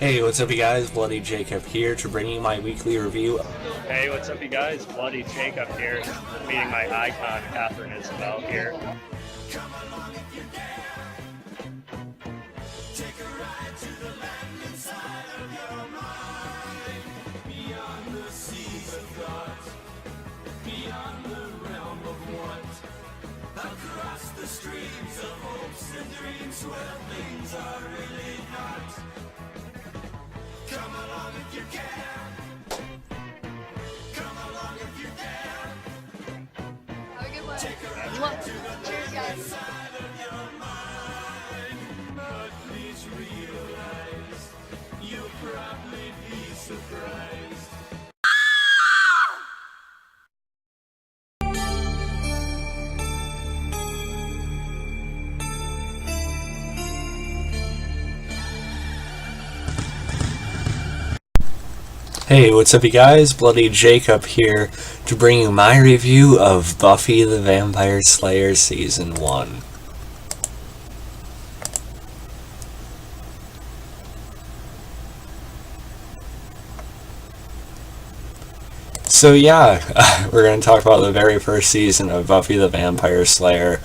Hey, what's up you guys? Bloody Jacob here to bring you my weekly review. Hey, what's up you guys? Bloody Jacob here, meeting my icon, Catherine Isabel here. Across the streams of hopes and dreams where things are really not. Come along if you can. Come along if you dare. Have a good one. Cheers, guys. Side of your mind, but please realize you'll probably be surprised. Hey, what's up you guys? Bloody Jacob here to bring you my review of Buffy the Vampire Slayer Season 1. So yeah, we're going to talk about the very first season of Buffy the Vampire Slayer.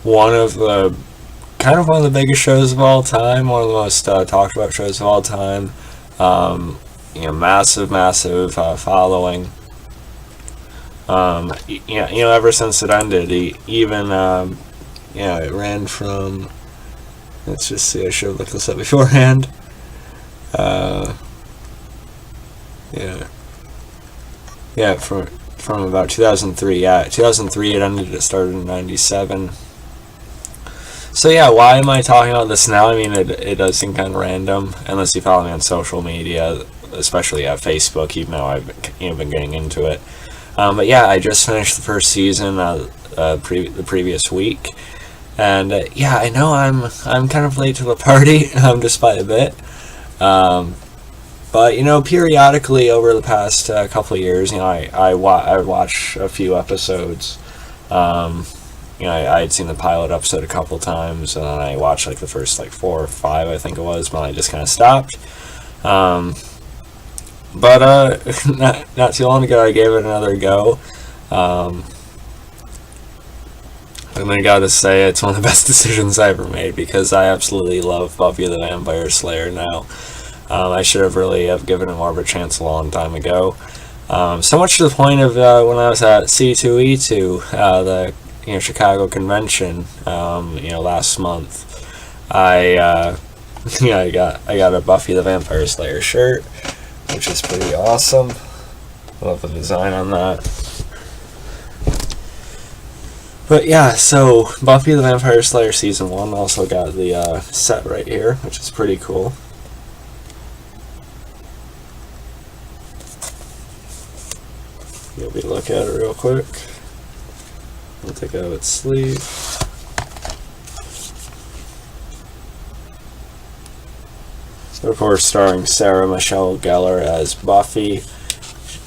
One of the biggest shows of all time, one of the most talked about shows of all time. Massive following. Ever since it ended, it ran from. Let's just see. I should have looked this up beforehand. From about 2003. Yeah, 2003 it ended. It started in 97. So yeah, why am I talking about this now? I mean, it does seem kind of random, unless you follow me on social media, especially at Facebook, even though I've been getting into it. But yeah, I just finished the first season the previous week, and I know I'm kind of late to the party, just by a bit. But periodically over the past couple of years, I would watch a few episodes. I had seen the pilot episode a couple times, and then I watched the first 4 or 5, I think it was, but I just kind of stopped. But not too long ago, I gave it another go. And I gotta say, it's one of the best decisions I ever made, because I absolutely love Buffy the Vampire Slayer now. I should have really given it more of a chance a long time ago. So much to the point of when I was at C2E2, the Chicago convention, last month, I got a Buffy the Vampire Slayer shirt, which is pretty awesome. Love the design on that. But yeah, so Buffy the Vampire Slayer Season 1 also got the set right here, which is pretty cool. Maybe look at it real quick. I'll take out its sleeve. So of course, starring Sarah Michelle Gellar as Buffy.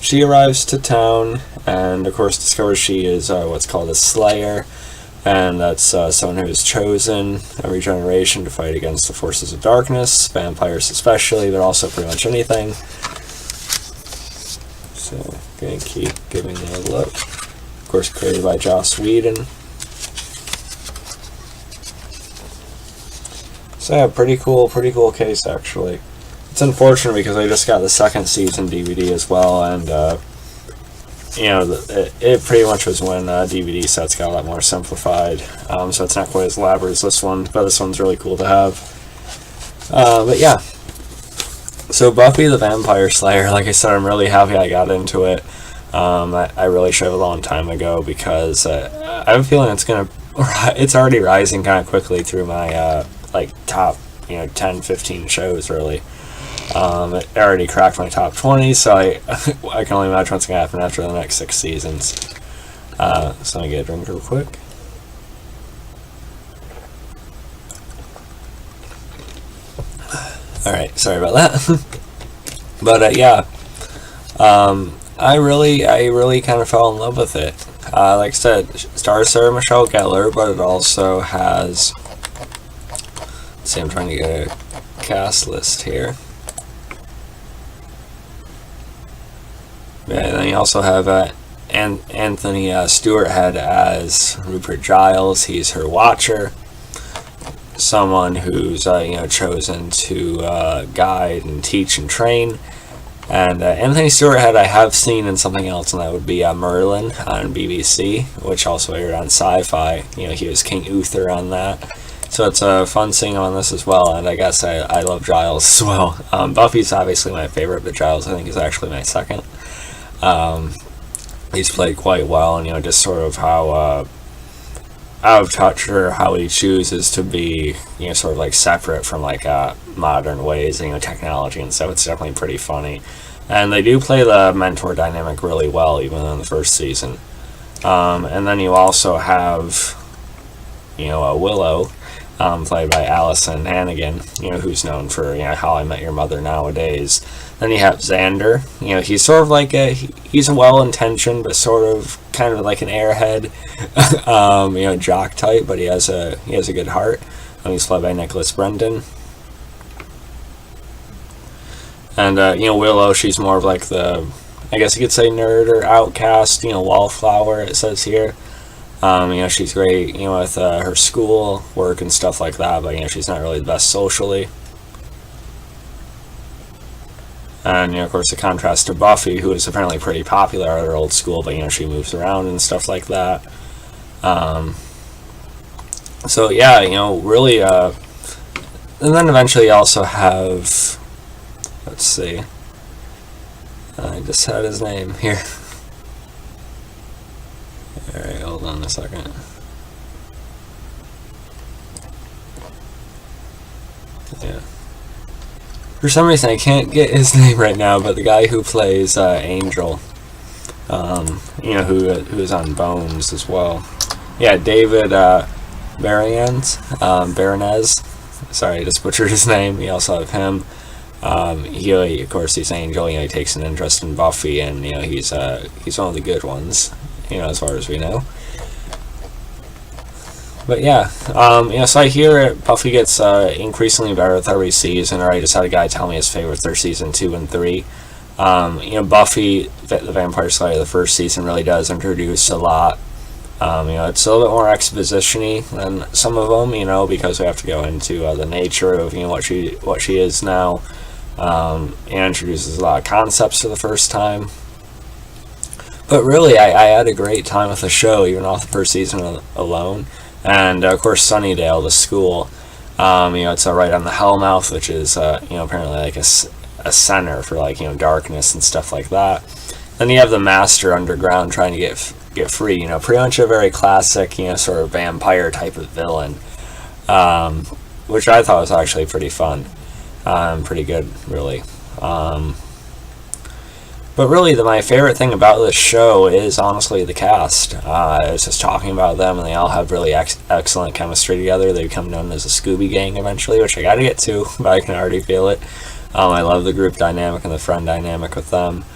She arrives to town and of course discovers she is what's called a Slayer, and that's someone who is chosen every generation to fight against the forces of darkness, vampires especially, but also pretty much anything. So, gonna keep giving it a look. Of course, created by Joss Whedon. So yeah, pretty cool case actually. It's unfortunate because I just got the second season DVD as well, and it pretty much was when DVD sets got a lot more simplified. So it's not quite as elaborate as this one, but this one's really cool to have. But yeah. So Buffy the Vampire Slayer, like I said, I'm really happy I got into it. I really should have a long time ago, because I have a feeling it's already rising kind of quickly through my top 10, 15 shows really. It already cracked my top 20, so I can only imagine what's going to happen after the next 6 seasons. So let me get a drink real quick. Alright, sorry about that. But I really kind of fell in love with it. Like I said, stars Sarah Michelle Gellar, but it also has. Let's see, I'm trying to get a cast list here. Yeah, and then you also have Anthony Stewart Head as Rupert Giles. He's her watcher, someone who's chosen to guide and teach and train. And Anthony Stewart Head I have seen in something else, and that would be Merlin on BBC, which also aired on Sci-Fi. He was King Uther on that. So it's fun seeing him on this as well, and I guess I love Giles as well. Buffy's obviously my favorite, but Giles I think is actually my second. He's played quite well, and just sort of how out of touch, or how he chooses to be sort of like separate from like modern ways, technology and stuff. It's definitely pretty funny, and they do play the mentor dynamic really well, even in the first season. And then you also have Willow, played by Allison Hannigan, who's known for How I Met Your Mother nowadays. Then you have Xander. He's sort of like he's well-intentioned, but sort of kind of like an airhead, jock type, but he has a good heart. He's played by Nicholas Brendan. And Willow, she's more of like the, I guess you could say, nerd or outcast, wallflower, it says here. She's great, with her school work and stuff like that, but she's not really the best socially. And of course the contrast to Buffy, who is apparently pretty popular at her old school, but she moves around and stuff like that. So yeah, really, and then eventually you also have, let's see, I just had his name here. Alright, hold on a second. Yeah. For some reason I can't get his name right now, but the guy who plays Angel, who is on Bones as well. Yeah, David Baranez. Sorry, I just butchered his name. You also have him. He, of course, he's Angel. He takes an interest in Buffy, and he's one of the good ones, as far as we know. But yeah, so I hear Buffy gets increasingly better with every season, or I just had a guy tell me his favorites are season 2 and 3. Buffy the Vampire Slayer, the first season, really does introduce a lot. It's a little bit more exposition-y than some of them, because we have to go into the nature of what she is now. And introduces a lot of concepts for the first time. But really, I had a great time with the show, even off the first season alone. And of course, Sunnydale, the school, it's right on the Hellmouth, which is apparently like a center for darkness and stuff like that. Then you have the Master underground trying to get free. Pretty much a very classic sort of vampire type of villain, which I thought was actually pretty fun, pretty good, really. But really, my favorite thing about this show is honestly the cast. I was just talking about them, and they all have really excellent chemistry together. They become known as a Scooby Gang eventually, which I gotta get to, but I can already feel it. I love the group dynamic and the friend dynamic with them.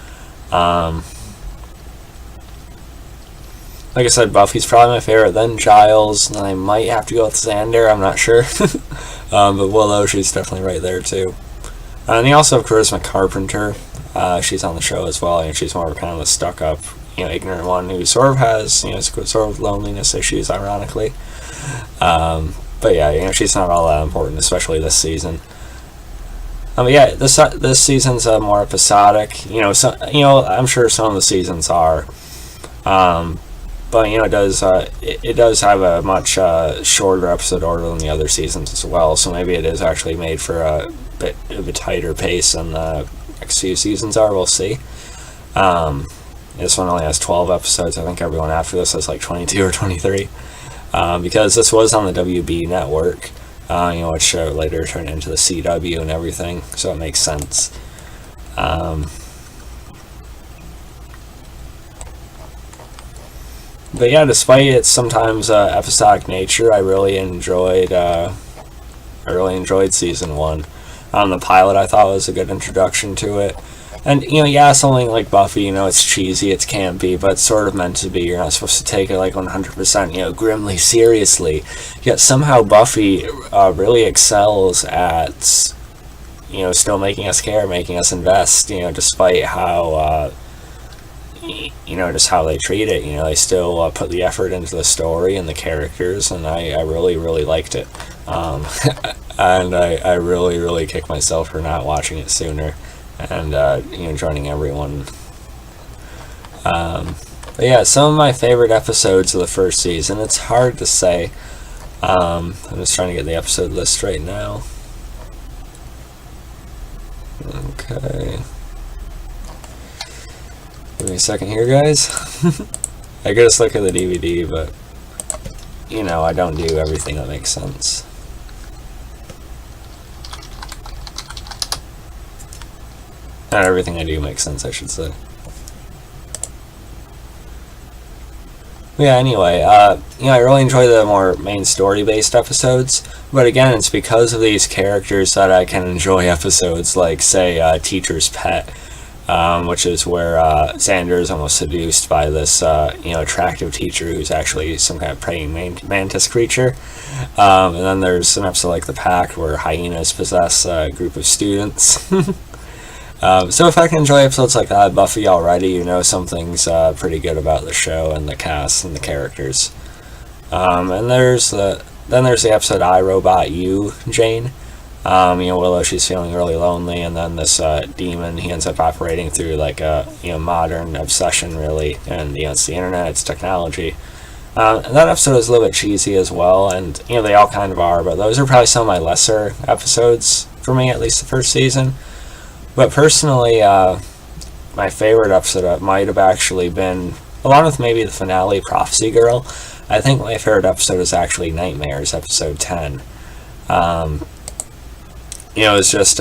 Like I said, Buffy's probably my favorite, then Giles, and then I might have to go with Xander, I'm not sure. But Willow, she's definitely right there too. And you also have Charisma Carpenter. She's on the show as well, and she's more of kind of a stuck-up, ignorant one who sort of has, sort of loneliness issues, ironically. But yeah, she's not all that important, especially this season. But yeah, this season's more episodic. I'm sure some of the seasons are. But it does have a much shorter episode order than the other seasons as well. So maybe it is actually made for a bit of a tighter pace than the next few seasons are. We'll see. This one only has 12 episodes. I think everyone after this has like 22 or 23, because this was on the WB network, which later turned into the CW and everything. So it makes sense. But yeah, despite its sometimes episodic nature, I really enjoyed season 1. The pilot I thought was a good introduction to it. And something like Buffy, it's cheesy, it's campy, but it's sort of meant to be. You're not supposed to take it like 100%, grimly seriously. Yet somehow Buffy really excels at, still making us care, making us invest, despite how just how they treat it. They still put the effort into the story and the characters, and I really, really liked it. And I really, really kicked myself for not watching it sooner, and joining everyone. But yeah, some of my favorite episodes of the first season. It's hard to say. I'm just trying to get the episode list right now. Okay. Give me a second here, guys. I gotta just look at the DVD, but I don't do everything that makes sense. Not everything I do makes sense, I should say. Yeah, anyway, I really enjoy the more main story-based episodes, but again, it's because of these characters that I can enjoy episodes like, say, Teacher's Pet, which is where Xander is almost seduced by this, attractive teacher who's actually some kind of praying mantis creature. And then there's an episode like The Pact where hyenas possess a group of students. So if I can enjoy episodes like that, Buffy already, something's pretty good about the show and the cast and the characters. And there's the episode I, Robot You, Jane. Willow, she's feeling really lonely, and then this demon, he ends up operating through like a modern obsession, really, and it's the internet, it's technology. And that episode is a little bit cheesy as well, and they all kind of are, but those are probably some of my lesser episodes for me, at least the first season. But personally, my favorite episode might have actually been, along with maybe the finale, Prophecy Girl. I think my favorite episode is actually Nightmares, episode 10. It's just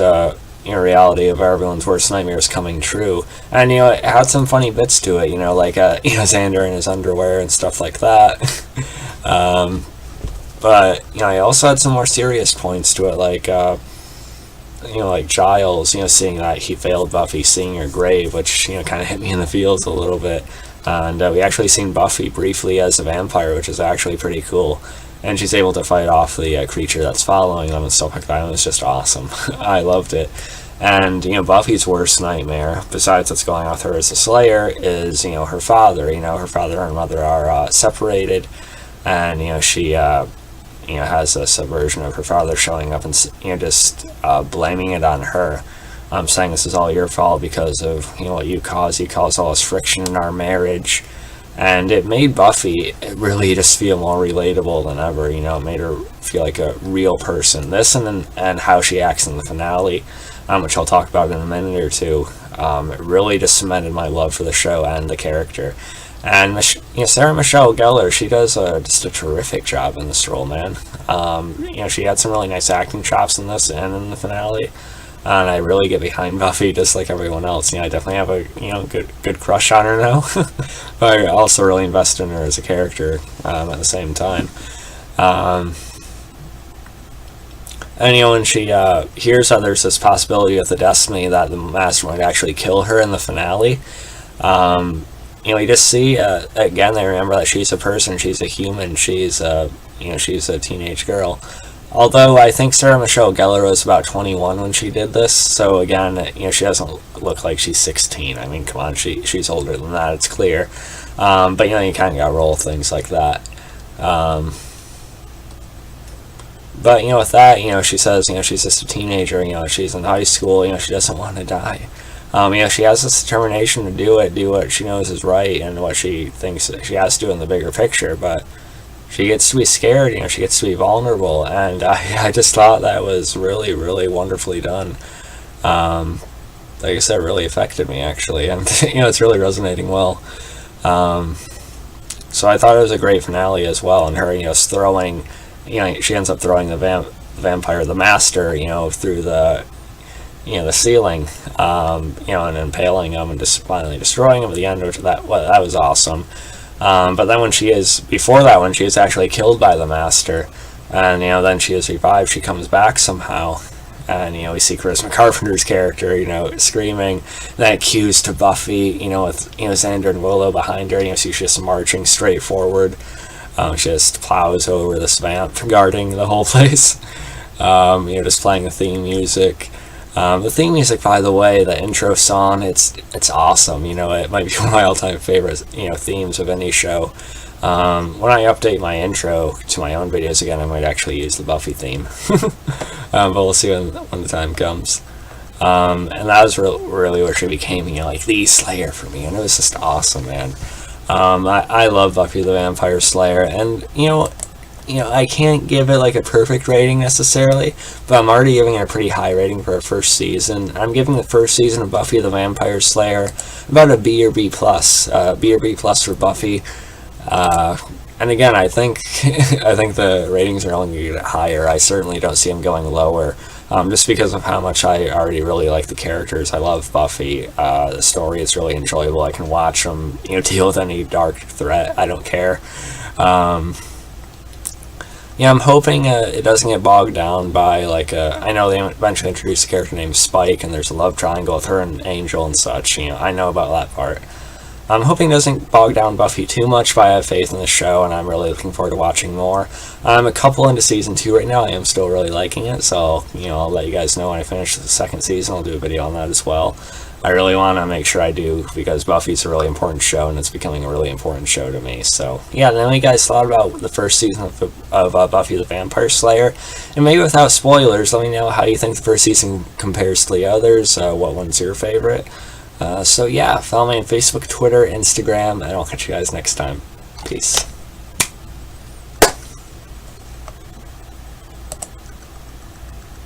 reality of everyone's worst nightmares coming true. And, it had some funny bits to it, like, Xander in his underwear and stuff like that. But, I also had some more serious points to it, like, like Giles, seeing that he failed Buffy, seeing her grave, which, kind of hit me in the feels a little bit. And we actually seen Buffy briefly as a vampire, which is actually pretty cool. And she's able to fight off the creature that's following them and stuff like that. It was just awesome. I loved it. And, Buffy's worst nightmare, besides what's going on with her as a Slayer, is, her father. Her father and mother are separated. And, she has this version of her father showing up and just blaming it on her. Saying this is all your fault because of what you caused. You caused all this friction in our marriage, and it made Buffy really just feel more relatable than ever. It made her feel like a real person. This and how she acts in the finale, which I'll talk about in a minute or two. It really just cemented my love for the show and the character. And Sarah Michelle Gellar, she does just a terrific job in this role, man. She had some really nice acting chops in this and in the finale, and I really get behind Buffy just like everyone else. I definitely have a good crush on her now, but I also really invest in her as a character at the same time. And when she hears that there's this possibility with the destiny that the Master might actually kill her in the finale. You just see, again, they remember that she's a person, she's a human, she's a teenage girl. Although I think Sarah Michelle Gellar was about 21 when she did this, so again, she doesn't look like she's 16. I mean, come on, she's older than that, it's clear. But you kind of gotta roll with things like that. But with that, she says, she's just a teenager, she's in high school, she doesn't want to die. She has this determination to do what she knows is right and what she thinks she has to do in the bigger picture, but she gets to be scared, she gets to be vulnerable, and I just thought that was really, really wonderfully done. Like I said, it really affected me, actually, and, it's really resonating well. So I thought it was a great finale as well, and her, throwing, she ends up throwing the vampire, the Master, through the ceiling, and impaling him and just finally destroying him at the end, which that was awesome. But then when she is actually killed by the Master, and then she is revived, she comes back somehow, and we see Charisma Carpenter's character, screaming, that cues to Buffy, with Xander and Willow behind her, she's just marching straight forward. She just plows over this vamp, guarding the whole place. Just playing the theme music. The theme music, by the way, the intro song, it's awesome. You know, it might be one of my all-time favorite, themes of any show. When I update my intro to my own videos again, I might actually use the Buffy theme. But we'll see when the time comes. And that was really what she became, like the Slayer for me, and it was just awesome, man. I love Buffy the Vampire Slayer, and I can't give it like a perfect rating necessarily, but I'm already giving it a pretty high rating for a first season. I'm giving the first season of Buffy the Vampire Slayer about a B or B plus, B or B plus for Buffy. And again, I think the ratings are only going to get higher. I certainly don't see them going lower, just because of how much I already really like the characters. I love Buffy. The story is really enjoyable. I can watch them, deal with any dark threat. I don't care. I'm hoping it doesn't get bogged down by I know they eventually introduced a character named Spike, and there's a love triangle with her and Angel and such. I know about that part. I'm hoping it doesn't bog down Buffy too much, but I have faith in the show, and I'm really looking forward to watching more. I'm a couple into season 2 right now. I am still really liking it, so I'll let you guys know when I finish the second season. I'll do a video on that as well. I really want to make sure I do, because Buffy's a really important show, and it's becoming a really important show to me. So, yeah, then you guys thought about the first season of Buffy the Vampire Slayer, and maybe without spoilers, let me know how you think the first season compares to the others, what one's your favorite. So, yeah, follow me on Facebook, Twitter, Instagram, and I'll catch you guys next time. Peace.